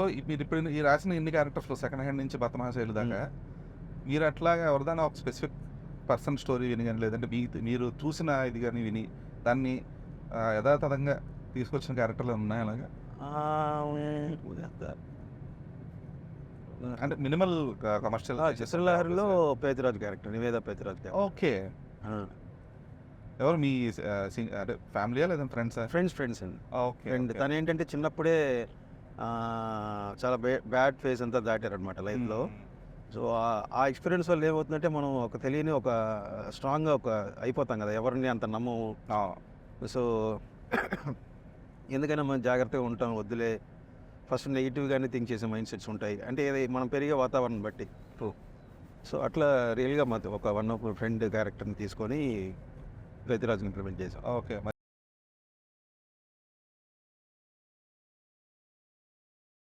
So మీరు ఇప్పుడు ఈ రాసిన ఇన్ని క్యారెక్టర్స్లో సెకండ్ హ్యాండ్ నుంచి బతమాశైలు దాకా మీరు అట్లాగా ఎవరిదైనా ఒక స్పెసిఫిక్ పర్సన్ స్టోరీ విని కానీ లేదంటే మీరు చూసిన ఇది కానీ విని దాన్ని యథాతథంగా తీసుకొచ్చిన క్యారెక్టర్లు ఉన్నాయి అలాగా అంటే మినిమల్ కమర్షియల్ చిత్రలహరిలో Pethuraj character, Nivetha Pethuraj character. Okay. ఎవరు మీ అంటే ఫ్యామిలీయా లేదా ఫ్రెండ్సా? ఫ్రెండ్స్ అండి. ఓకే. ఫ్రెండ్. తను ఏంటంటే చిన్నప్పుడే చాలా బ్యాడ్ ఫేజ్ అంతా దాటారనమాట లైఫ్లో. సో ఆ ఎక్స్పీరియన్స్ వల్ల ఏమవుతుందంటే మనం ఒక తెలియని ఒక స్ట్రాంగ్గా అయిపోతాం కదా, ఎవరిని అంత నమ్మము. సో ఎందుకైనా మనం జాగ్రత్తగా ఉంటాం, వద్దులే ఫస్ట్ నెగిటివ్గానే థింక్ చేసే మైండ్ సెట్స్ ఉంటాయి. అంటే ఇది మనం పెరిగే వాతావరణం బట్టి. సో అట్లా రియల్గా ఒక వన్ ఆఫ్ ఫ్రెండ్ క్యారెక్టర్ని తీసుకొని ప్రతిరాజుని ఇంప్లిమెంట్ చేసాం. ఓకే.